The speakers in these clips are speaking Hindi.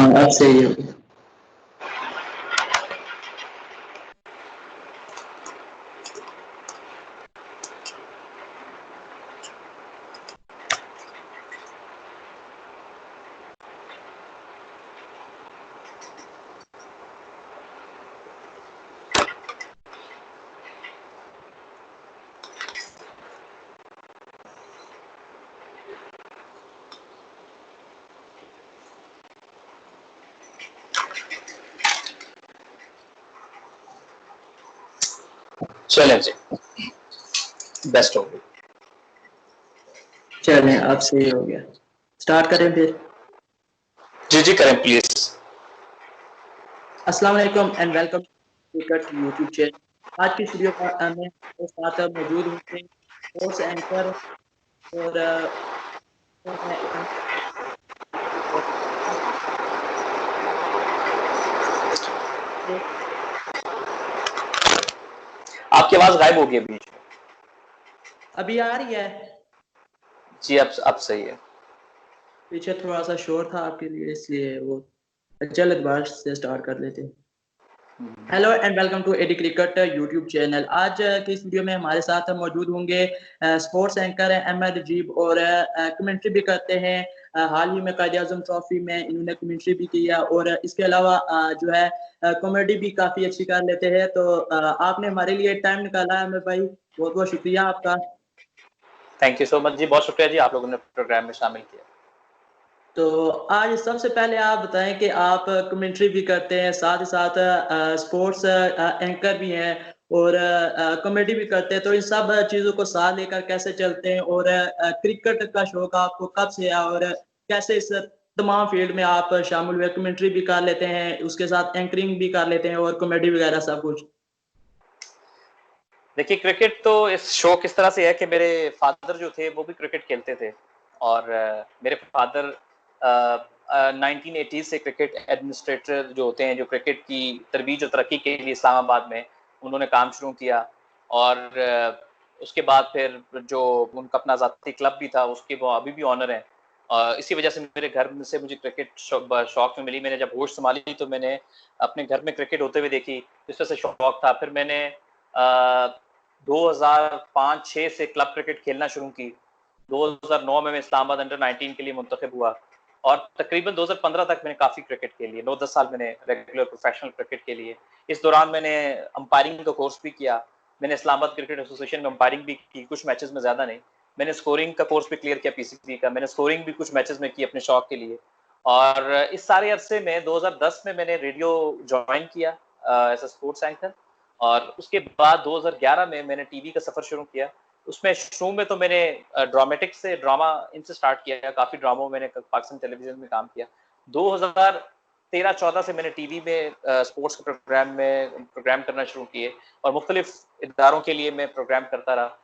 हाँ अब सही हो गया। चलें जी, बेस्ट हो गई। चलें अब सही हो गया, स्टार्ट करें फिर। जी जी करें प्लीज। अस्सलाम वालेकुम and welcome to YouTube channel. आज की वीडियो में मेरे साथ मौजूद होंगे स्पोर्ट्स एंकर और आपकी आवाज गायब हो गई है बीच में। अभी आ रही है? जी अब सही है। पीछे थोड़ा सा शोर था आपके लिए, इसलिए वो चल दोबारा से स्टार्ट कर लेते हैं। Hello and welcome to AD cricket YouTube channel. आज की इस वीडियो में हमारे साथ मौजूद होंगे स्पोर्ट्स एंकर अहमद रजीब और कमेंट्री भी करते हैं। हाल ही में कायद आज़म ट्रॉफी में इन्होंने कमेंट्री भी किया और इसके अलावा जो है कॉमेडी भी काफ़ी अच्छी कर लेते हैं। तो आपने हमारे लिए टाइम निकाला है अहमद भाई, बहुत बहुत शुक्रिया आपका। थैंक यू सो मच जी, बहुत शुक्रिया जी, आप लोगों ने प्रोग्राम में शामिल किया। तो आज सबसे पहले आप बताएं कि आप कमेंट्री भी करते हैं, साथ ही साथ स्पोर्ट्स एंकर भी हैं और कॉमेडी भी करते हैं, तो इन सब चीज़ों को साथ लेकर कैसे चलते हैं और क्रिकेट का शौक आपको कब से है और कैसे इस तमाम फील्ड में आप शामिल हुए? कमेंट्री भी कर लेते हैं, उसके साथ एंकरिंग भी कर लेते हैं और कॉमेडी वगैरह सब कुछ। देखिए क्रिकेट तो इस शौक इस तरह से है कि मेरे फादर जो थे वो भी क्रिकेट खेलते थे और मेरे फादर 1980 से क्रिकेट एडमिनिस्ट्रेटर जो होते हैं, जो क्रिकेट की तरबीज और तरक्की के लिए इस्लामाबाद में उन्होंने काम शुरू किया और उसके बाद फिर जो उनका अपना ज़ाती क्लब भी था उसके वो अभी भी ऑनर हैं। इसी वजह से मेरे घर में से मुझे क्रिकेट शौक में मिली। मैंने जब होश संभाली तो मैंने अपने घर में क्रिकेट होते हुए देखी, इस वजह से शौक था। फिर मैंने 2005-6 से क्लब क्रिकेट खेलना शुरू की। 2009 में मैं इस्लामाबाद अंडर 19 के लिए मुंतखब हुआ और तकरीबन 2015 तक मैंने काफ़ी क्रिकेट खेली है। 9-10 साल मैंने रेगुलर प्रोफेशनल क्रिकेट खेली है। इस दौरान मैंने अंपायरिंग का कोर्स भी किया। मैंने इस्लामाबाद क्रिकेट एसोसिएशन में अंपायरिंग भी की, कुछ मैचेस में, ज़्यादा नहीं। मैंने स्कोरिंग का कोर्स भी क्लियर किया पीसीबी का। मैंने स्कोरिंग भी कुछ मैचेस में की अपने शौक के लिए। और इस सारे अरसे में 2010 में मैंने रेडियो ज्वाइन किया एज अ स्पोर्ट्स एंकर और उसके बाद 2011 में मैंने टीवी का सफर शुरू किया। उसमें शुरू में तो मैंने ड्रामेटिक्स से ड्रामा इनसे स्टार्ट किया, काफ़ी ड्रामों में मैंने पाकिस्तान टेलीविजन में काम किया। 2013-14 से मैंने टीवी में स्पोर्ट्स के प्रोग्राम करना शुरू किए और मुख्तलिफ इदारों के लिए मैं प्रोग्राम करता रहा।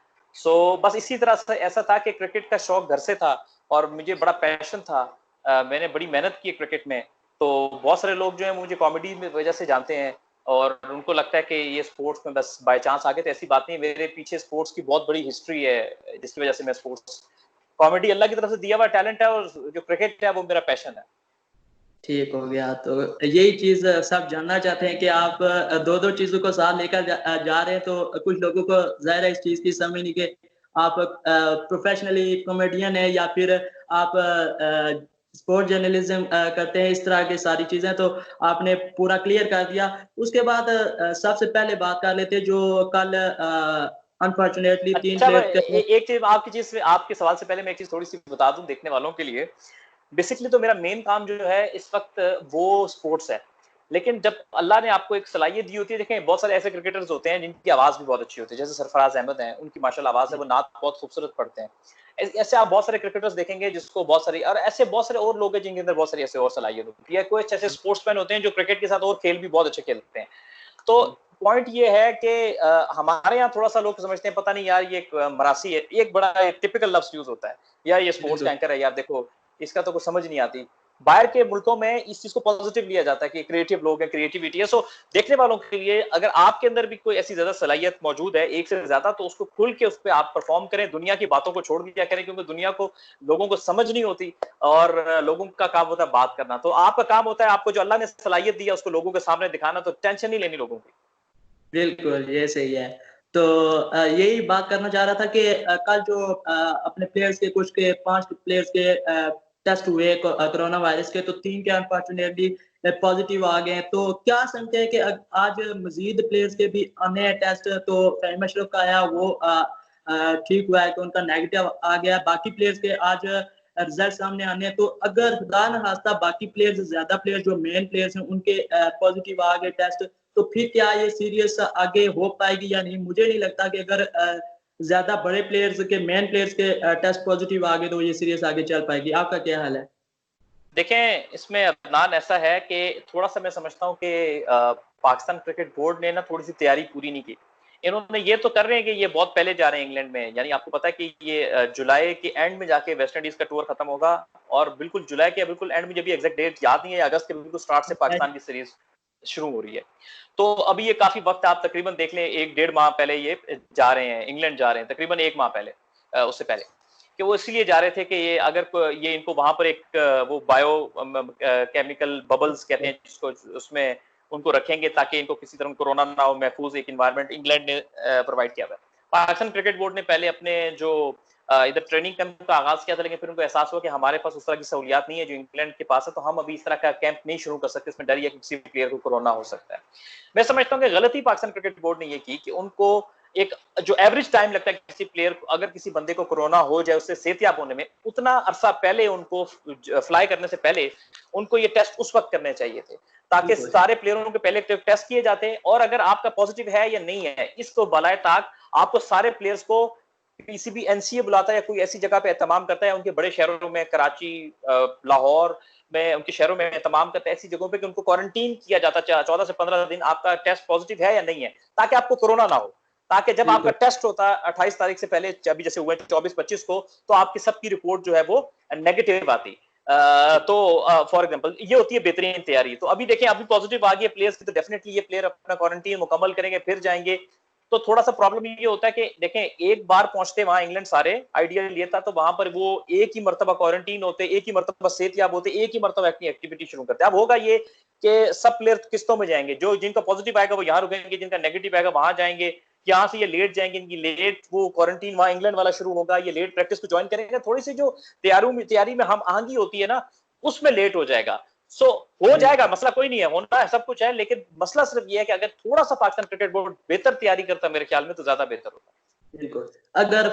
बस इसी तरह से ऐसा था कि क्रिकेट का शौक घर से था और मुझे बड़ा पैशन था। मैंने बड़ी मेहनत की क्रिकेट में। तो बहुत सारे लोग जो हैं मुझे कॉमेडी में वजह से जानते हैं और उनको लगता है कि ये स्पोर्ट्स में बस बाय चांस आ गए, तो ऐसी बात नहीं है। मेरे पीछे स्पोर्ट्स की बहुत बड़ी हिस्ट्री है जिसकी वजह से मैं स्पोर्ट्स कॉमेडी अल्लाह की तरफ से दिया हुआ टैलेंट है और जो क्रिकेट है वो मेरा पैशन है। ठीक हो गया। तो यही चीज़ सब जानना चाहते हैं कि आप दो-दो चीज़ों को साथ लेकर जा रहे हैं, तो कुछ लोगों को ज़ाहिर है इस चीज़ की समझ नहीं कि आप प्रोफ़ेशनली कॉमेडियन हैं या फिर आप स्पोर्ट्स जर्नलिज़्म करते हैं, इस तरह की सारी चीज़ें तो आपने पूरा क्लियर कर दिया। उसके बाद सबसे पहले बात कर लेते हैं जो कल अनफॉर्चुनेटली 3 अच्छा, मैं प्लेयर्स के एक चीज आपके सवाल से पहले मैं एक चीज थोड़ी सी बता दूं देखने वालों के लिए। बेसिकली तो मेरा मेन काम जो है इस वक्त वो स्पोर्ट्स है, लेकिन जब अल्लाह ने आपको एक सलाहियत दी होती है, देखें बहुत सारे ऐसे क्रिकेटर्स होते हैं जिनकी आवाज़ भी बहुत अच्छी होती है, जैसे सरफराज अहमद हैं, उनकी माशाल्लाह आवाज़ है, वो नात बहुत खूबसूरत पढ़ते हैं। ऐसे आप बहुत सारे क्रिकेटर्स देखेंगे जिसको बहुत सारी, और ऐसे बहुत सारे और लोग हैं जिनके अंदर बहुत सारी ऐसे और सलाहियत होती है। कुछ ऐसे स्पोर्ट्समैन होते हैं जो क्रिकेट के साथ और खेल भी बहुत अच्छे खेलते हैं। तो पॉइंट ये है कि हमारे यहाँ थोड़ा सा लोग समझते हैं पता नहीं यार ये एक मरासी है, एक बड़ा टिपिकल लफ्ज यूज होता है, यार ये स्पोर्ट्स का बिल्कुल। एंकर है, यार देखो इसका तो कुछ समझ नहीं आती। बाहर के मुल्कों में इस चीज को पॉजिटिव लिया जाता है कि क्रिएटिव लोग हैं, क्रिएटिविटी है। सो देखने वालों के लिए अगर आपके अंदर भी कोई ऐसी ज्यादा सलाहियत मौजूद है, एक से ज्यादा, तो उसको खुल के उस पर आप परफॉर्म करें, दुनिया की बातों को छोड़ दिया करें, क्योंकि दुनिया को, लोगों को समझ नहीं होती और लोगों का काम होता है बात करना। तो आपका काम होता है, आपको जो अल्लाह ने सलाहियत दिया उसको लोगों के सामने दिखाना, तो टेंशन नहीं लेनी लोगों की। बिल्कुल, ये सही है। तो यही बात करना चाह रहा था कि कल जो अपने प्लेयर्स के, कुछ के 5 प्लेयर्स के टेस्ट हुए कोरोना वायरस के, तो 3 के अनफॉर्चुनेटली पॉजिटिव आ गए हैं। तो क्या समझते हैं कि आज मज़ीद प्लेयर्स के भी आने हैं टेस्ट? तो फ़हीम अशरफ का आया, वो ठीक हुआ है कि उनका नेगेटिव आ गया। बाकी प्लेयर्स के आज रिजल्ट सामने आने हैं। तो अगर खुदा न खास्ता बाकी प्लेयर्स, ज़्यादा प्लेयर्स जो मेन प्लेयर्स हैं, उनके पॉजिटिव आ गए टेस्ट, तो फिर क्या ये सीरीज आगे हो पाएगी या नहीं? मुझे नहीं लगता कि अगर ज्यादा बड़े प्लेयर्स के, मेन प्लेयर्स के टेस्ट पॉजिटिव आ गए तो ये सीरीज आगे चल पाएगी। आपका क्या हाल है? देखें, इसमें अदनान ऐसा है कि थोड़ा सा मैं समझता हूँ कि पाकिस्तान क्रिकेट बोर्ड ने ना थोड़ी सी तैयारी पूरी नहीं की। इन्होंने ये तो कर रहे हैं कि ये बहुत पहले जा रहे हैं इंग्लैंड में, यानी आपको पता है कि ये जुलाई के एंड में जाके वेस्ट इंडीज का टूर खत्म होगा, और बिल्कुल जुलाई के बिल्कुल एंड में, जब एग्जैक्ट डेट याद नहीं है, अगस्त के बिल्कुल स्टार्ट से पाकिस्तान की सीरीज शुरू हो रही है। तो अभी ये काफी वक्त, आप तकरीबन देख लें 1-1.5 माह पहले ये जा रहे हैं, इंग्लैंड जा रहे हैं, तकरीबन 1 माह पहले, उससे पहले कि वो इसलिए जा रहे थे कि ये अगर ये इनको वहां पर एक वो बायो केमिकल बबल्स कहते हैं जिसको, उसमें उनको रखेंगे ताकि इनको किसी तरह कोरोना ना हो, महफूज एक इन्वायरमेंट इंग्लैंड ने प्रोवाइड किया हुआ है। पाकिस्तान क्रिकेट बोर्ड ने पहले अपने जो इधर ट्रेनिंग कैंप का आगाज किया था, लेकिन फिर उनको एहसास हुआ कि हमारे पास उस तरह की सहूलियात नहीं है जो इंग्लैंड के पास है, तो हम अभी इस तरह का कैंप नहीं शुरू कर सकते, इसमें डर है कि किसी प्लेयर को कोरोना हो सकता है। मैं समझता हूँ कि गलती पाकिस्तान क्रिकेट बोर्ड ने ये की कि उनको एक जो एवरेज टाइम लगता है किसी प्लेयर को, अगर किसी बंदे को कोरोना हो जाए उससे सेहतयाब होने में, उतना अरसा पहले उनको फ्लाई करने से पहले उनको ये टेस्ट उस वक्त करने चाहिए थे, ताकि सारे प्लेयरों के पहले टेस्ट किए जाते हैं, और अगर आपका पॉजिटिव है या नहीं है, इसको बलाए ताक आपको सारे प्लेयर्स को पीसीबी एनसीए बुलाता है या कोई ऐसी जगह पे एहतमाम करता है, उनके बड़े शहरों में, कराची, लाहौर में, उनके शहरों में एहतमाम करता है ऐसी जगहों पे कि उनको क्वारंटीन किया जाता है 14 से 15 दिन, आपका टेस्ट पॉजिटिव है या नहीं है, ताकि आपको कोरोना ना हो, ताकि जब आपका टेस्ट होता है 28 तारीख से पहले, अभी जैसे हुए 24-25 को, तो आपकी सबकी रिपोर्ट जो है वो नेगेटिव आती। तो फॉर एग्जांपल ये होती है बेहतरीन तैयारी। तो अभी देखें, अभी पॉजिटिव आ गई प्लेयर्स की, तो डेफिनेटली ये प्लेयर अपना क्वारंटीन मुकम्मल करेंगे, फिर जाएंगे। तो थोड़ा सा प्रॉब्लम ये होता है कि देखें, एक बार पहुंचते वहां इंग्लैंड सारे, आइडियल ये था, तो वहां पर वो एक ही मर्तबा क्वारंटीन होते, एक ही मर्तबा सेहतयाब होते, एक ही मर्तबा अपनी एक्टिविटी शुरू करते। अब होगा ये कि सब प्लेयर किस्तों में जाएंगे, जो जिनका पॉजिटिव आएगा वो यहाँ रुकेंगे, जिनका नेगेटिव आएगा वहां जाएंगे, यहाँ से ये लेट जाएंगे, इनकी लेट वो क्वारंटीन वहां इंग्लैंड वाला शुरू होगा, ये लेट प्रैक्टिस को ज्वाइन करेंगे, थोड़ी सी जो तैयारी में हम आहंगी होती है ना, उसमें लेट हो जाएगा। हो जाएगा, मसला कोई नहीं है, होना है, सब कुछ है, लेकिन मसला सिर्फ ये है कि अगर थोड़ा सा पाकिस्तान क्रिकेट बोर्ड बेहतर तैयारी करता मेरे ख्याल में, तो ज्यादा बेहतर होता। बिल्कुल। अगर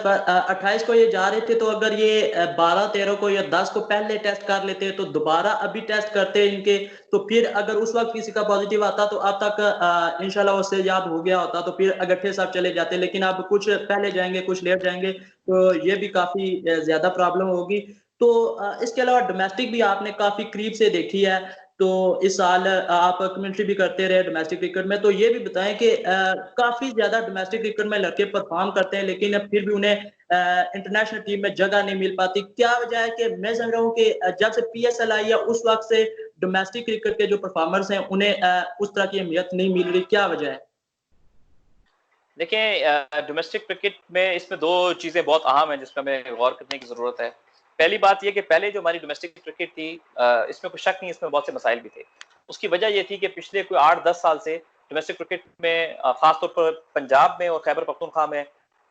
28 को ये जा रहे थे, तो अगर ये 12-13 को या 10 को पहले टेस्ट कर लेते, तो दोबारा अभी टेस्ट करते इनके, तो फिर अगर उस वक्त किसी का पॉजिटिव आता तो अब तक इंशाल्लाह उससे याद हो गया होता, तो फिर इकट्ठे सब चले जाते। लेकिन अब कुछ पहले जाएंगे, कुछ लेट जाएंगे, तो ये भी काफी ज्यादा प्रॉब्लम होगी। तो इसके अलावा डोमेस्टिक भी आपने काफी करीब से देखी है, तो इस साल आप कमेंट्री भी करते रहे डोमेस्टिक क्रिकेट में, तो ये भी बताएं कि काफी ज्यादा डोमेस्टिक क्रिकेट में लड़के परफॉर्म करते हैं, लेकिन फिर भी उन्हें इंटरनेशनल टीम में जगह नहीं मिल पाती। क्या वजह है? कि मैं समझ रहा हूँ कि जब से पीएसएल आई है उस वक्त से डोमेस्टिक क्रिकेट के जो परफॉर्मर्स हैं उन्हें उस तरह की अहमियत नहीं मिल रही, क्या वजह है? देखिए, डोमेस्टिक क्रिकेट में इसमें दो चीजें बहुत अहम हैं जिस पर हमें गौर करने की जरूरत है। पहली बात यह कि पहले जो हमारी डोमेस्टिक क्रिकेट थी, इसमें कोई शक नहीं, इसमें बहुत से मसाइल भी थे। उसकी वजह यह थी कि पिछले कोई 8-10 साल से डोमेस्टिक क्रिकेट में, खासतौर पर पंजाब में और खैबर पख्तूनख्वा में,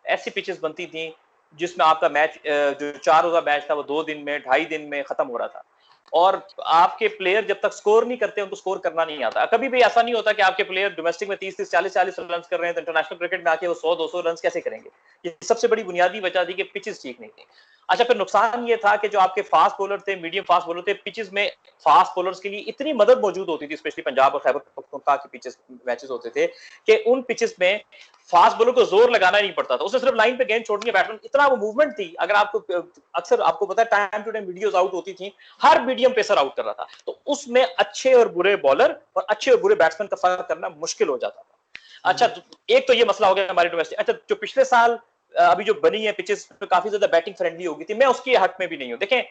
ऐसी पिचेस बनती थी जिसमें आपका मैच, जो 4 रोजा मैच था, वो 2 दिन में, 2.5 दिन में खत्म हो रहा था, और आपके प्लेयर जब तक स्कोर नहीं करते उनको स्कोर करना नहीं आता। कभी भी ऐसा नहीं होता कि आपके प्लेयर डोमेस्टिक में 30-30, 40-40 रन कर रहे हैं, तो इंटरनेशनल क्रिकेट में आके वो 100-200 रन कैसे करेंगे? ये सबसे बड़ी बुनियादी वजह थी कि पिचेस ठीक नहीं थी। अच्छा, फिर नुकसान ये था कि जो आपके फास्ट बॉलर थे, मीडियम फास्ट बॉलर थे, पिचेस में फास्ट बॉलर्स के लिए इतनी मदद मौजूद होती थी, स्पेशली पंजाब और खैबर पख्तूनख्वा के पिचेस मैचेस होते थे, कि उन पिचेस में फास्ट बॉलर को जोर लगाना नहीं पड़ता था, उसे सिर्फ लाइन पे गेंद छोड़नी है, बैट्समैन, इतना वो मूवमेंट थी। अगर आपको, अक्सर आपको पता है, time to time videos out होती थी, हर मीडियम पेसर आउट कर रहा था, तो उसमें अच्छे और बुरे बॉलर और अच्छे और बुरे बैट्समैन का फर्क करना मुश्किल हो जाता था। अच्छा, एक तो ये मसला हो गया हमारे डोमेस्टिक। अच्छा, जो पिछले साल अभी जो बनी है पिचेस, काफी ज्यादा बैटिंग फ्रेंडली हो गई थी, मैं उसके हक में भी नहीं हूं। देखें,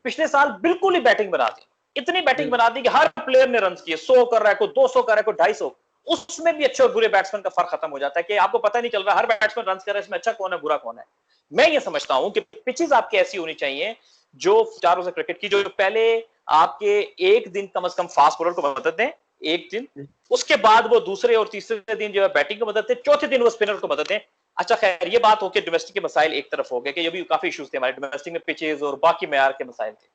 पिछले साल बिल्कुल ही बैटिंग बना दी, इतनी बैटिंग बना दी कि हर प्लेयर ने रन किए, 100 कर रहा है, कोई 200 कर रहा है, कोई 250, उसमें भी अच्छे और बुरे बैट्समैन का फर्क खत्म हो जाता है कि आपको पता नहीं चल रहा हर बैट्समैन रन कर रहा है, इसमें अच्छा कौन है बुरा कौन है। मैं ये समझता हूं कि पिचेस आपकी ऐसी होनी चाहिए जो 4 ओवर क्रिकेट की, जो पहले आपके एक दिन कम से कम फास्ट बॉलर को मदद दें, एक दिन, उसके बाद वो दूसरे और तीसरे दिन जो है बैटिंग को मदद दें, चौथे दिन वो स्पिनर को मदद दें। अच्छा खैर ये बात हो कि डोमेस्टिक के मसाइल एक तरफ हो गए कि ये भी काफी इश्यूज थे हमारे डोमेस्टिक में, पिचेस और बाकी मेयार के मसाइल थे,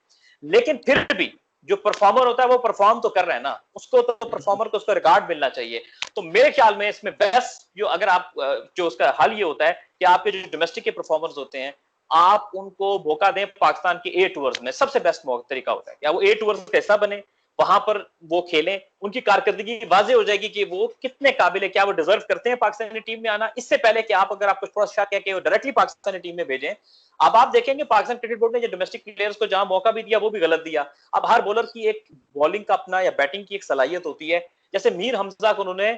लेकिन फिर भी जो परफॉर्मर होता है वो परफॉर्म तो कर रहा है ना, उसको तो परफॉर्मर को उसको रिगार्ड मिलना चाहिए। तो मेरे ख्याल में इसमें बेस्ट जो अगर आप जो उसका हल ये होता है कि आपके जो डोमेस्टिक के परफॉर्मर्स होते हैं आप उनको मौका दें पाकिस्तान के 8 ओवर्स में, सबसे बेस्ट तरीका होता है क्या वो 8 ओवर्स कैसा बने, वहां पर वो खेलें, उनकी कारकर्दगी वाजे हो जाएगी कि वो कितने काबिल है, क्या वो डिजर्व करते हैं पाकिस्तानी टीम में आना। इससे पहले कि आप अगर आपको थोड़ा शक है कि वो डायरेक्टली पाकिस्तानी टीम में भेजें, अब आप देखेंगे पाकिस्तान क्रिकेट बोर्ड ने जो डोमेस्टिक प्लेयर्स को जहां मौका भी दिया वो भी गलत दिया। अब हर बॉलर की एक बॉलिंग का अपना या बैटिंग की एक सलाहियत होती है, जैसे मीर हमजा को उन्होंने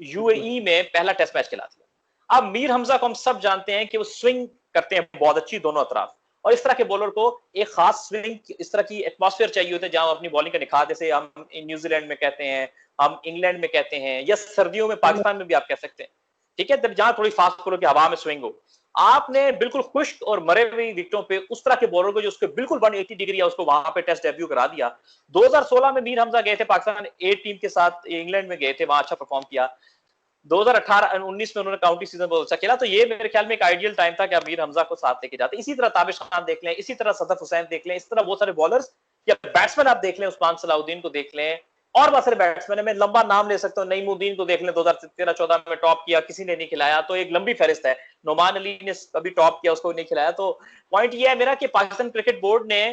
यूएई में पहला टेस्ट मैच खिला दिया। अब मीर हमजा को हम सब जानते हैं कि वो स्विंग करते हैं बहुत अच्छी दोनों अतराफ, और इस तरह के बॉलर को एक खास स्विंग, इस तरह की एटमॉस्फेयर चाहिए होता है जहां अपनी बॉलिंग का निखार, जैसे हम न्यूजीलैंड में कहते हैं, हम इंग्लैंड में कहते हैं, या सर्दियों में पाकिस्तान में भी आप कह सकते हैं, ठीक है, जहां थोड़ी फास्ट बॉलर की हवा में स्विंग हो। आपने बिल्कुल खुश्क और मरे हुए विकेटों पे उस तरह के बॉलर को जो उसके बिल्कुल 180 डिग्री है उसको वहां पे टेस्ट डेब्यू करा दिया। 2016 में मीर हमजा गए थे पाकिस्तान ए टीम के साथ, इंग्लैंड में गए थे, वहां अच्छा परफॉर्म किया। 2018-19 में उन्होंने काउंटी सीजन बहुत अच्छा खेला, तो ये मेरे ख्याल में एक आइडियल टाइम था कि आप मीर हमजा को साथ लेके जाते। इसी तरह ताबिश खान देख लें, इसी तरह सदफ हुसैन देख लें, इस तरह बहुत सारे बॉलर्स या बैट्समैन आप देख लें, उस्मान सलाउद्दीन को देख लें, और बहुत सारे बैट्समैन है, मैं लंबा नाम ले सकता हूँ, नईमुद्दीन को देख लें, 2013-14 में टॉप किया, किसी ने नहीं खिलाया, तो एक लंबी फहरिस्त है। नोमान अली ने अभी टॉप किया, उसको नहीं खिलाया। तो पॉइंट ये है मेरा कि पाकिस्तान क्रिकेट बोर्ड ने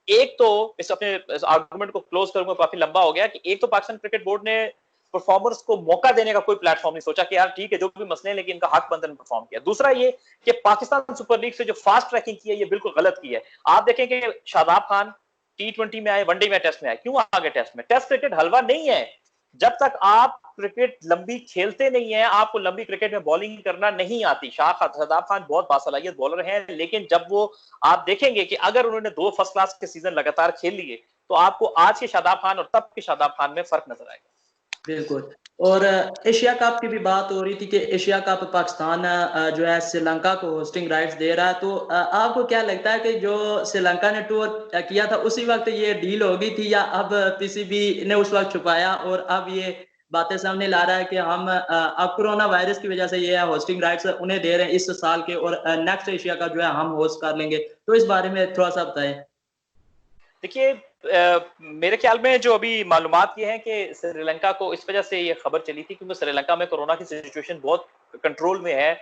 एक तो, इस अपने आर्गुमेंट को क्लोज करूंगा, काफी लंबा हो गया, कि एक तो पाकिस्तान क्रिकेट बोर्ड ने परफॉर्मर्स को मौका देने का कोई प्लेटफॉर्म नहीं सोचा कि यार ठीक है जो भी मसले हैं लेकिन इनका हक बनता है परफॉर्म किया। दूसरा ये कि पाकिस्तान सुपर लीग से जो फास्ट ट्रैकिंग की है ये बिल्कुल गलत की है। आप देखें कि शादाब खान T20 में आए, वनडे में, टेस्ट में आए, क्यों आ गए टेस्ट में? टेस्ट क्रिकेट हलवा नहीं है। जब तक आप क्रिकेट लंबी खेलते नहीं है, आपको लंबी क्रिकेट में बॉलिंग करना नहीं आती। शादाब खान बहुत बासलाहियत बॉलर हैं, लेकिन जब वो आप देखेंगे कि अगर उन्होंने 2 फर्स्ट क्लास के सीजन लगातार खेल लिए तो आपको आज के शादाब खान और तब के शादाब खान में फर्क नजर आएगा। बिल्कुल। और एशिया कप की भी बात हो रही थी कि एशिया कप पाकिस्तान जो है श्रीलंका को होस्टिंग राइट्स दे रहा है, तो आपको क्या लगता है कि जो श्रीलंका ने टूर किया था उसी वक्त ये डील हो गई थी, या अब पीसीबी ने उस वक्त छुपाया और अब ये बातें सामने ला रहा है कि हम अब कोरोना वायरस की वजह से ये होस्टिंग राइट्स उन्हें दे रहे हैं इस साल के, और नेक्स्ट एशिया का जो है हम होस्ट कर लेंगे? तो इस बारे में थोड़ा सा बताएं। देखिए मेरे ख्याल में जो अभी मालूमात ये है कि श्रीलंका को इस वजह से ये खबर चली थी क्योंकि श्रीलंका में कोरोना की सिचुएशन बहुत कंट्रोल में है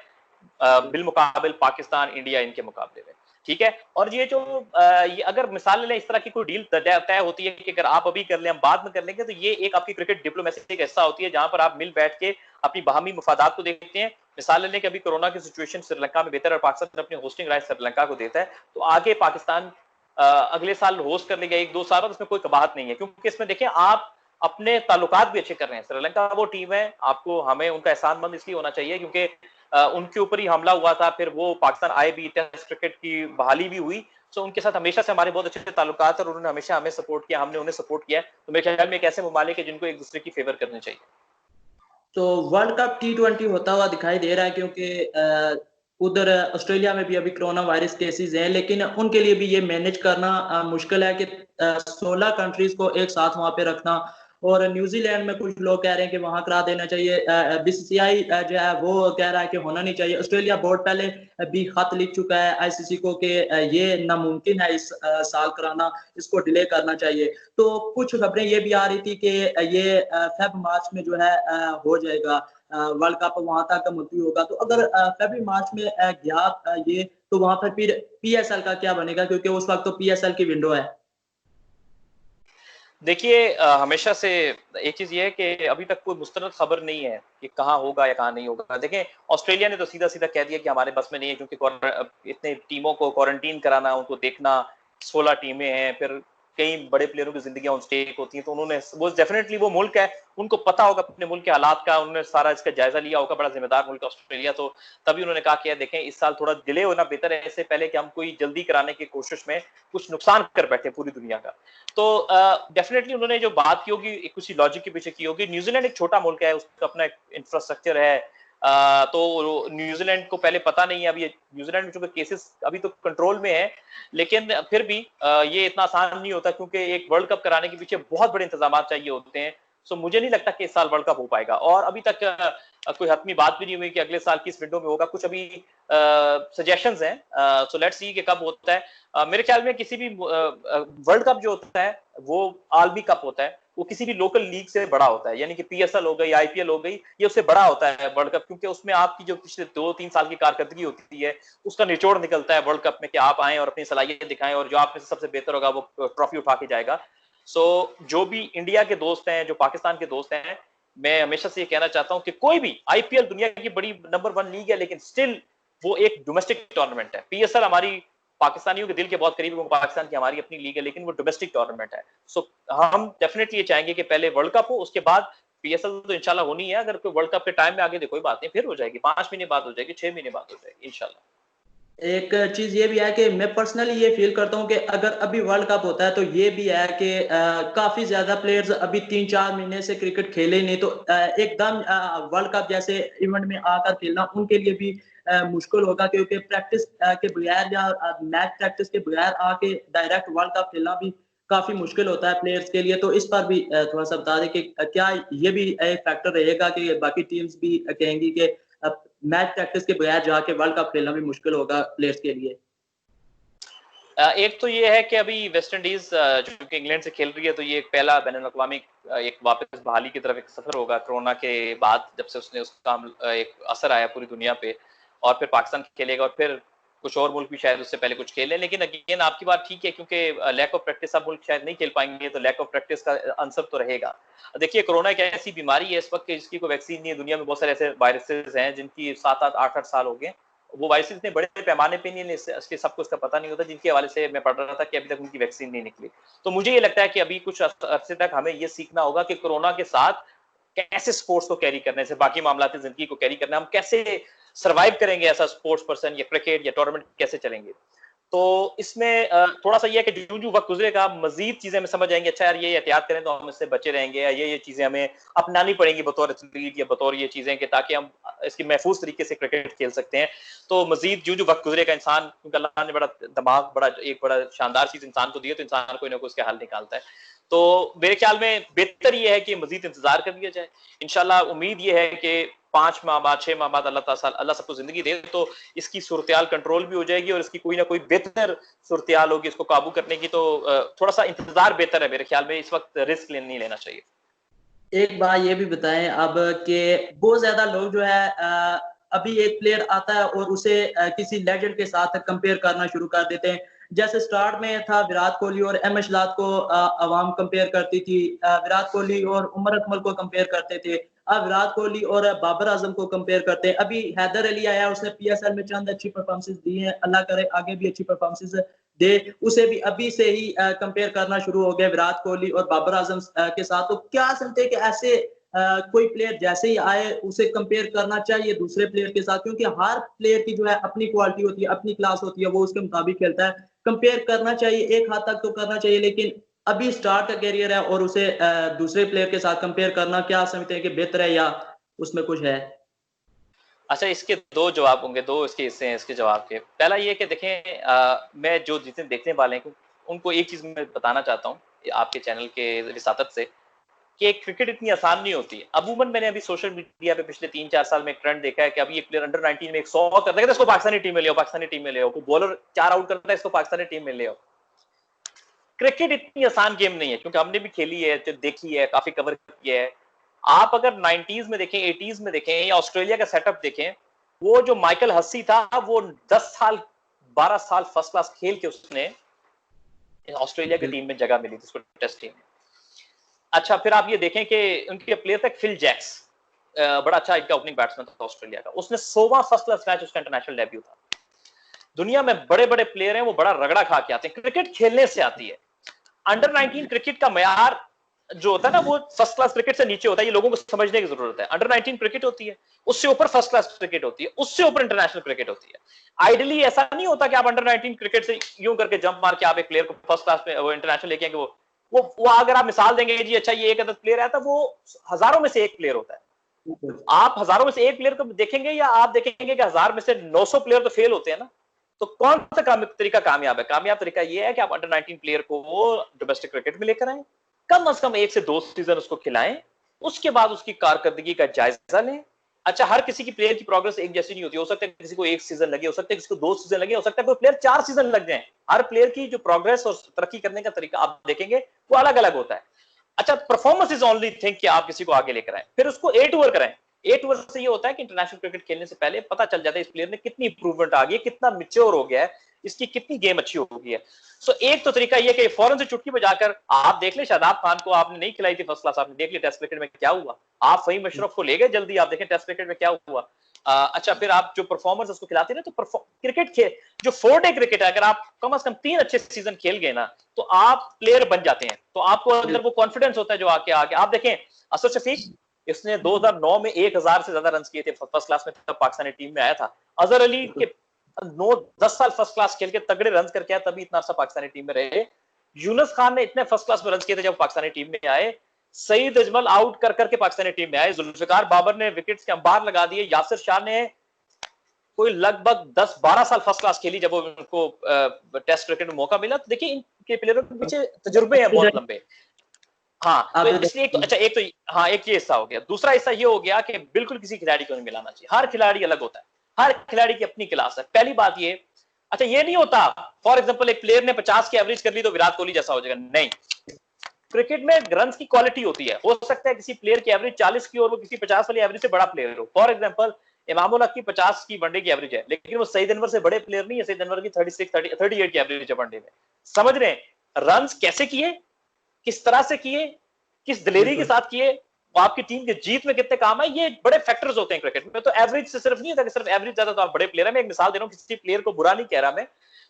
बिलमुकाबिल पाकिस्तान, इंडिया इनके मुकाबले में, ठीक है। और ये जो ये अगर मिसाल लें, इस तरह की कोई डील तय होती है कि अगर आप अभी कर लें हम बाद में कर लेंगे, तो ये एक आपकी क्रिकेट डिप्लोमेसी का हिस्सा होती है जहां पर आप मिल बैठ के अपनी बाहमी मुफादात को देखते हैं। मिसाल लेने कि अभी कोरोना की सिचुएशन श्रीलंका में बेहतर है और पाकिस्तान अपने होस्टिंग राइट श्रीलंका को देता है, तो आगे पाकिस्तान अगले साल होस्ट कर लेगा 1-2 साल, और इसमें कोई कबाहत नहीं है क्योंकि इसमें देखें आप अपने ताल्लुकात भी अच्छे कर रहे हैं। श्रीलंका वो टीम है, आपको हमें उनका एहसानमंद इसलिए होना चाहिए क्योंकि उनके ऊपर ही हमला हुआ था, फिर वो पाकिस्तान आए भी, टेस्ट क्रिकेट की बहाली भी हुई, तो उनके साथ हमेशा से हमारे बहुत अच्छे ताल्लुकात और उन्होंने हमेशा हमें सपोर्ट किया, हमने उन्हें सपोर्ट किया। तो मेरे ख्याल में एक ऐसे ममालिक है जिनको एक दूसरे की फेवर करनी चाहिए। तो वर्ल्ड कप T20 होता हुआ दिखाई दे रहा है क्योंकि उधर ऑस्ट्रेलिया में भी अभी कोरोना वायरस केसेस हैं, लेकिन उनके लिए भी ये मैनेज करना मुश्किल है कि 16 कंट्रीज को एक साथ वहां पे रखना। और न्यूजीलैंड में कुछ लोग कह रहे हैं कि वहां करा देना चाहिए, बीसीसीआई जो है वो कह रहा है कि होना नहीं चाहिए। ऑस्ट्रेलिया बोर्ड पहले भी खत लिख चुका है आईसीसी को कि ये नामुमकिन है इस साल कराना, इसको डिले करना चाहिए। तो कुछ खबरें ये भी आ रही थी कि ये फेब मार्च में जो है हो जाएगा वर्ल्ड कप, वहां तक मुलतवी होगा। तो अगर फेब मार्च में गया ये, तो वहां पर फिर पीएसएल का क्या बनेगा, क्योंकि उस वक्त तो पीएसएल की विंडो है। देखिए हमेशा से एक चीज ये है कि अभी तक कोई मुस्तनद खबर नहीं है कि कहाँ होगा या कहाँ नहीं होगा। देखें ऑस्ट्रेलिया ने तो सीधा सीधा कह दिया कि हमारे बस में नहीं है क्योंकि इतने टीमों को क्वारंटीन कराना, उनको देखना, 16 टीमें हैं, फिर कई बड़े प्लेयरों की जिंदगी ऑन स्टेक होती है, तो उन्होंने वो डेफिनेटली वो मुल्क है, उनको पता होगा अपने मुल्क के हालात का, उन्होंने सारा इसका जायजा लिया होगा, बड़ा जिम्मेदार मुल्क ऑस्ट्रेलिया, तो तभी उन्होंने कहा कि देखें इस साल थोड़ा डिले होना बेहतर है, इससे पहले कि हम कोई जल्दी कराने की कोशिश में कुछ नुकसान कर बैठे पूरी दुनिया का। तो डेफिनेटली उन्होंने जो बात की होगी कुछ लॉजिक के पीछे की होगी। न्यूजीलैंड एक छोटा मुल्क है, उसका अपना इंफ्रास्ट्रक्चर है, तो न्यूजीलैंड को पहले पता नहीं है, अभी न्यूजीलैंड में चूंकि केसेस अभी तो कंट्रोल में है, लेकिन फिर भी ये इतना आसान नहीं होता, क्योंकि एक वर्ल्ड कप कराने के पीछे बहुत बड़े इंतजाम चाहिए होते हैं। सो मुझे नहीं लगता कि इस साल वर्ल्ड कप हो पाएगा, और अभी तक कोई हतमी बात भी नहीं हुई कि अगले साल किस विंडो में होगा। कुछ अभी सजेशंस हैं, सो लेट्स सी कि कब होता है। मेरे ख्याल में किसी भी वर्ल्ड कप जो होता है वो आलमी कप होता है, वो किसी भी लोकल लीग से बड़ा होता है, यानी कि पीएसएल हो गई, आईपीएल हो गई, ये उससे बड़ा होता है वर्ल्ड कप, क्योंकि उसमें आपकी जो पिछले 2-3 साल की कारकर्दगी होती है उसका निचोड़ निकलता है वर्ल्ड कप में, कि आप आए और अपनी सलाहियत दिखाएं, और जो आप में से सबसे बेहतर होगा वो ट्रॉफी उठा के जाएगा। सो जो भी इंडिया के दोस्त हैं, जो पाकिस्तान के दोस्त हैं, मैं हमेशा से ये कहना चाहता हूं कि कोई भी आईपीएल दुनिया की बड़ी नंबर 1 लीग है, लेकिन स्टिल वो एक डोमेस्टिक टूर्नामेंट है। पीएसएल हमारी पाकिस्तानियों के दिल के बहुत करीब है, पाकिस्तान की हमारी अपनी लीग है, लेकिन वो डोमेस्टिक टूर्नामेंट है। सो हम डेफिनेटली ये चाहेंगे कि पहले वर्ल्ड कप हो, उसके बाद पीएसएल तो इंशाल्लाह होनी है। अगर कोई वर्ल्ड कप के टाइम में आगे देखो कोई बात नहीं, फिर हो जाएगी, 5 महीने बाद हो जाएगी, 6 महीने बाद हो जाएगी इंशाल्लाह। एक चीज ये भी है कि मैं पर्सनली ये फील करता हूँ कि अगर अभी वर्ल्ड कप होता है तो ये भी है कि काफी ज्यादा प्लेयर्स अभी 3-4 महीने से क्रिकेट खेले नहीं, तो एकदम वर्ल्ड कप जैसे इवेंट में आकर खेलना उनके लिए भी मुश्किल होगा, क्योंकि प्रैक्टिस के बगैर या मैच प्रैक्टिस के बगैर आके डायरेक्ट वर्ल्ड कप खेलना भी काफी मुश्किल होता है प्लेयर्स के लिए। तो इस पर भी थोड़ा सा बता दें कि क्या ये भी एक फैक्टर रहेगा कि बाकी टीम्स भी कहेंगी कि मैच प्रैक्टिस के बगैर जाके वर्ल्ड कप खेलना भी मुश्किल होगा प्लेयर्स के लिए। एक तो ये है कि अभी वेस्ट इंडीज जो कि इंग्लैंड से खेल रही है, तो ये एक पहला बैनुल-अक़वामी एक वापस बहाली की तरफ एक सफर होगा कोरोना के बाद, जब से उसने उसका एक असर आया पूरी दुनिया पे, और फिर पाकिस्तान खेलेगा, और फिर कुछ और मुल्क भी शायद उससे पहले कुछ खेलें। लेकिन अगेन आपकी बात ठीक है, क्योंकि लैक ऑफ प्रैक्टिस सब मुल्क शायद नहीं खेल पाएंगे, तो लैक ऑफ प्रैक्टिस का आंसर तो रहेगा। देखिए कोरोना एक ऐसी बीमारी है इस वक्त कि जिसकी कोई वैक्सीन नहीं है। दुनिया में बहुत सारे ऐसे वायरसेस हैं जिनकी 7-8 8-8 साल हो गए, वो वायरस इतने बड़े पैमाने पे नहीं है, इसलिए सबको इसका पता नहीं होता, जिनके हवाले से मैं पढ़ रहा था कि अभी तक उनकी वैक्सीन नहीं निकली। तो मुझे ये लगता है कि अभी कुछ अरसे तक हमें ये सीखना होगा कि कोरोना के साथ कैसे स्पोर्ट्स को कैरी करने से बाकी मामलाती जिंदगी को कैरी करना, हम कैसे सर्वाइव करेंगे एज अ स्पोर्ट्स पर्सन, या क्रिकेट या टूर्नामेंट कैसे चलेंगे। तो इसमें थोड़ा सा ये है कि जो वक्त गुजरेगा मजीद चीजें हमें समझ आएंगे, अच्छा यार ये एहतियात करें तो हम इससे बचे रहेंगे, या ये चीजें हमें अपनानी पड़ेंगी बतौर एथलीट या बतौर ये चीजें, कि ताकि हम इसकी महफूज तरीके से क्रिकेट खेल सकते हैं। तो मजीद जो वक्त गुजरेगा इंसान, क्योंकि अल्लाह ने बड़ा दिमाग, बड़ा शानदार चीज इंसान को दी है, तो इंसान कोई ना कोई उसके हल निकालता है। तो मेरे ख्याल में बेहतर ये है कि मजीद इंतजार कर लिया जाए। इंशाल्लाह उम्मीद ये है कि 5 माह बाद, 6 माह बाद अल्लाह सबको जिंदगी दे, तो इसकी सूरत-ए-हाल कंट्रोल भी हो जाएगी, और इसकी कोई ना कोई बेहतर सूरत-ए-हाल होगी इसको काबू करने की। तो थोड़ा सा इंतजार बेहतर है मेरे ख्याल में, इस वक्त रिस्क नहीं लेना चाहिए। एक बात ये भी बताएं अब कि बहुत ज्यादा लोग जो है अभी एक प्लेयर आता है और उसे किसी लेजेंड के साथ कंपेयर करना शुरू कर देते हैं। जैसे स्टार्ट में था विराट कोहली और एम एस लाद को अवाम कंपेयर करती थी, विराट कोहली और उमर अकमल को कंपेयर करते थे, अब विराट कोहली और बाबर आजम को कंपेयर करते हैं। अभी हैदर अली आया, उसने पीएसएल में चंद अच्छी परफॉर्मेंसेस दी हैं, अल्लाह करे आगे भी अच्छी परफॉर्मेंसेस दे, उसे भी अभी से ही कंपेयर करना शुरू हो गया विराट कोहली और बाबर आजम के साथ। तो क्या समझते हैं कि ऐसे कोई प्लेयर जैसे ही आए उसे कंपेयर करना चाहिए दूसरे प्लेयर के साथ, क्योंकि हर प्लेयर की जो है अपनी क्वालिटी होती है, अपनी क्लास होती है, वो उसके मुताबिक खेलता है। कंपेयर करना चाहिए, एक हद तक तो करना चाहिए, लेकिन अभी स्टार्ट का कैरियर है और उसे दूसरे प्लेयर के साथ कंपेयर करना क्या समझते हैं कि बेहतर है या उसमें कुछ है? अच्छा, इसके 2 जवाब होंगे, 2 इसके हिस्से हैं इसके जवाब के। पहला ये कि देखें, मैं जो जितने देखने वाले हैं उनको एक चीज़ मैं बताना चाहता हूँ आपके चैनल के विसातत से, कि क्रिकेट इतनी आसान नहीं होती है। अमूमन मैंने अभी सोशल मीडिया पे पिछले 3-4 साल में एक ट्रेंड देखा है कि अभी एक प्लेयर अंडर 19 में 100 कर रहा है, इसको पाकिस्तानी टीम में ले आओ, पाकिस्तानी टीम में ले आओ। कोई बॉलर 4 आउट करता है, इसको पाकिस्तानी टीम में ले आओ। क्रिकेट इतनी आसान गेम नहीं है, क्योंकि हमने भी खेली है, देखी है, काफी कवर किया है। आप अगर 90s में देखें, 80s में देखें, या ऑस्ट्रेलिया का सेटअप देखें, वो जो माइकल हस्सी था, वो 10 साल 12 साल फर्स्ट क्लास खेल के उसने ऑस्ट्रेलिया की टीम में जगह मिली थी, उसको टेस्ट टीम में। अच्छा, फिर आप ये देखें कि उनके प्लेयर थे फिल जैक्स, बड़ा अच्छा इनका ओपनिंग बैट्समैन था ऑस्ट्रेलिया का, उसने 100वां फर्स्ट क्लास मैच उसका इंटरनेशनल डेब्यू था। दुनिया में बड़े बड़े प्लेयर हैं, वो बड़ा रगड़ा खा के आते हैं, क्रिकेट खेलने से आती है। अंडर 19 क्रिकेट का मयार जो होता है ना वो फर्स्ट क्लास क्रिकेट से नीचे होता है, ये लोगों को समझने की जरूरत है। अंडर 19 क्रिकेट होती है, उससे ऊपर फर्स्ट क्लास क्रिकेट होती है, उससे ऊपर इंटरनेशनल क्रिकेट होती है। आइडियली ऐसा नहीं होता कि आप अंडर 19 क्रिकेट से यूं करके जंप मार के आप एक प्लेयर को फर्स्ट क्लास में वो इंटरनेशनल लेके आएंगे। वो अगर आप मिसाल देंगे जी अच्छा ये एक अदद प्लेयर है, तो वो हजारों में से एक प्लेयर होता है। आप हजारों में से एक प्लेयर को देखेंगे या आप देखेंगे कि 1000 में से 900 प्लेयर तो फेल होते हैं ना। तो कौन सा तरीका कामयाब है? कामयाब तरीका ये है कि आप अंडर 19 प्लेयर को डोमेस्टिक क्रिकेट में लेकर आए, कम से कम 1 से 2 सीजन उसको खिलाएं, उसके बाद उसकी कारकर्दगी का जायजा लें। अच्छा, हर किसी की प्लेयर की प्रोग्रेस एक जैसी नहीं होती, हो सकता है किसी को 1 सीजन लगे, हो सकता है किसी को 2 सीजन लगे, हो सकता है कोई प्लेयर 4 सीजन लग जाए। हर प्लेयर की जो प्रोग्रेस और तरक्की करने का तरीका आप देखेंगे वो अलग अलग होता है। अच्छा, परफॉर्मेंस इज ओनली थिंग कि आप किसी को आगे लेकर आए, फिर उसको ए टूर कराएं। ए टूर से ये होता है कि इंटरनेशनल क्रिकेट खेलने से पहले पता चल जाता है इस प्लेयर में कितनी इंप्रूवमेंट आ गई है, कितना मैच्योर हो गया है, इसकी कितनी गेम अच्छी हो गई है। सो एक तो तरीका ये कि फौरन से चुटकी बजाकर आप देख ले, शादाब खान को आपने नहीं खिलाई थी फर्स्ट क्लास, आपने देख लिया टेस्ट क्रिकेट में क्या हुआ, आप फहीम अशरफ को ले गए जल्दी, आप देखें टेस्ट क्रिकेट में क्या हुआ। अच्छा, फिर आप जो परफॉर्मर्स उसको खिलाते हैं ना, तो क्रिकेट जो 4 डे क्रिकेट है, अगर आप कम से कम 3 अच्छे सीजन खेल गए ना, तो आप प्लेयर बन जाते हैं, तो आपको अंदर वो कॉन्फिडेंस होता है जो आके आप देखें असर शफीक, इसने 2009 में 1000 से ज्यादा रन किए थे फर्स्ट क्लास में, तब पाकिस्तानी टीम में आया था। अजहर अली के 9-10 साल फर्स्ट क्लास खेल के तगड़े रन करके आया, तभी इतना सा पाकिस्तानी टीम में रहे। यूनुस खान ने इतने फर्स्ट क्लास में रन किए थे जब पाकिस्तानी टीम में आए। सईद अजमल आउट कर करके पाकिस्तानी टीम में आए। जुल्फिकार बाबर ने विकेट्स के अंबार लगा दिए। यासिर शाह ने कोई लगभग 10-12 साल फर्स्ट क्लास खेली जब उनको टेस्ट क्रिकेट में मौका मिला। तो देखिए इनके प्लेयरों के पीछे तजुर्बे हैं बहुत लंबे। हाँ, तो इसलिए एक ये हिस्सा हो गया। दूसरा हिस्सा ये हो गया कि बिल्कुल किसी खिलाड़ी को नहीं मिलाना चाहिए, हर खिलाड़ी अलग होता है, हर खिलाड़ी की अपनी क्लास है। पहली बात ये, अच्छा ये नहीं होता फॉर एग्जांपल एक प्लेयर ने 50 की एवरेज कर ली तो विराट कोहली जैसा हो जाएगा, नहीं। क्रिकेट में रन की क्वालिटी होती है, हो सकता है किसी प्लेयर की एवरेज 40 की और वो किसी 50 वाली एवरेज से बड़ा प्लेयर हो। फॉर एग्जांपल इमामुल हक की 50 की वनडे की एवरेज है, लेकिन वो सईद अनवर से बड़े प्लेयर नहीं है। सईद अनवर की 38 की एवरेज है वनडे में। समझ रहे हैं रन कैसे किए, किस तरह से किए, किस दिलेरी के साथ किए, आपकी टीम के जीत में कितने काम है, ये बड़े फैक्टर्स होते हैं क्रिकेट में। तो एवरेज से सिर्फ नहीं होता कि सिर्फ एवरेज ज्यादा तो आप बड़े प्लेयर है। मैं एक मिसाल दे रहा हूं, किसी प्लेयर को बुरा नहीं कह रहा मैं।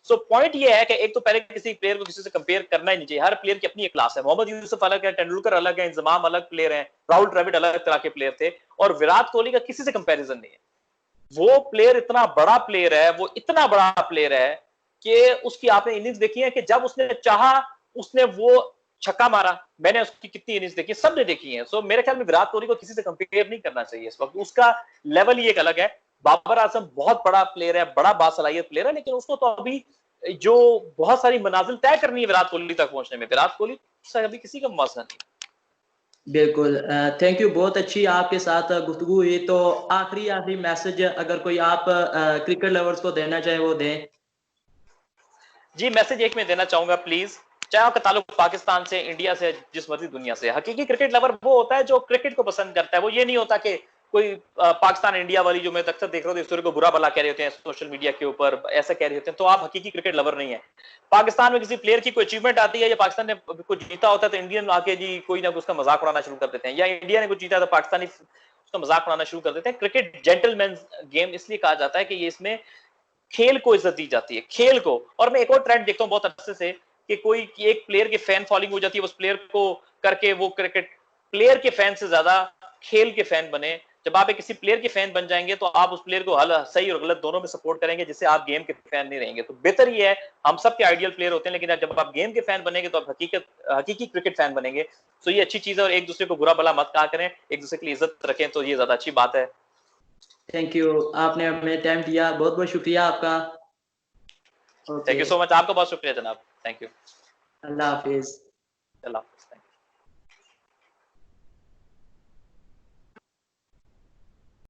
सो पॉइंट ये है कि एक तो पहले किसी प्लेयर को किसी से कंपेयर करना ही नहीं चाहिए, हर प्लेयर की अपनी एक क्लास है। मोहम्मद यूसुफ अलग है, तेंदुलकर अलग है, इंजमाम अलग प्लेयर है, राहुल द्रविड़ अलग तरह के प्लेयर थे, और विराट कोहली का किसी से कंपेरिजन नहीं है। वो प्लेयर इतना बड़ा प्लेयर है, वो इतना बड़ा प्लेयर है कि उसकी आपने इनिंग्स देखी है कि जब उसने चाहा उसने वो छक्का मारा। मैंने उसकी कितनी इनिंग्स देखी, सबने देखी है। सो मेरे ख्याल में विराट कोहली को किसी से कंपेयर नहीं करना चाहिए इस वक्त, उसका लेवल ही एक अलग है। बाबर आजम बहुत बड़ा प्लेयर है, बड़ा बासलाहियत प्लेयर है, लेकिन उसको तो अभी जो बहुत सारी मनाजिल तय करनी है विराट कोहली तक पहुंचने में, विराट कोहली से अभी किसी का मसला नहीं। बिल्कुल, थैंक यू, बहुत अच्छी आपके साथ गुफ्तगू हुई। तो आखिरी मैसेज अगर कोई आप क्रिकेट लवर्स को देना चाहे वो दें। जी, मैसेज एक मैं देना चाहूंगा, प्लीज, चाहे आपका ताल्लुक पाकिस्तान से, इंडिया से, जिस मर्जी दुनिया से, हकीकी क्रिकेट लवर वो होता है जो क्रिकेट को पसंद करता है। वो ये नहीं होता कि कोई पाकिस्तान इंडिया वाली जो मैं अक्सर देख रहा हूँ, इस स्टोरी को बुरा भला कह रहे होते हैं सोशल मीडिया के ऊपर, ऐसा कह रहे होते हैं, तो आप हकीकी क्रिकेट लवर नहीं है। पाकिस्तान में किसी प्लेयर की कोई अचीवमेंट आती है या पाकिस्तान ने कुछ जीता होता है तो इंडियन आके जी कोई ना उसका मजाक उड़ाना शुरू कर देते हैं, या इंडिया ने कुछ जीता तो पाकिस्तानी उसका मजाक उड़ाना शुरू कर देते हैं। क्रिकेट जेंटलमैन गेम इसलिए कहा जाता है कि ये इसमें खेल को इज्जत दी जाती है, खेल को। और मैं एक और ट्रेंड देखता हूँ बहुत अरसे से कि कोई एक प्लेयर की फैन फॉलोइंग हो जाती है, उस प्लेयर को करके वो क्रिकेट प्लेयर के फैन से ज्यादा खेल के फैन बने। जब आप एक किसी प्लेयर के फैन बन जाएंगे तो आप उस प्लेयर को सही और गलत दोनों में सपोर्ट करेंगे, जिससे आप गेम के फैन नहीं रहेंगे। तो बेहतर ये है, हम सब के आइडियल प्लेयर होते हैं, लेकिन जब आप गेम के फैन बनेंगे तो आप हकीकी क्रिकेट फैन बनेंगे। तो ये अच्छी चीज है, और एक दूसरे को बुरा भला मत कहा करें, एक दूसरे के लिए इज्जत रखें, तो ये ज्यादा अच्छी बात है। थैंक यू, आपने हमें टाइम दिया, बहुत बहुत शुक्रिया आपका। थैंक यू सो मच, आपका बहुत शुक्रिया जनाब, thank you. Allah Hafiz. Allah Hafiz.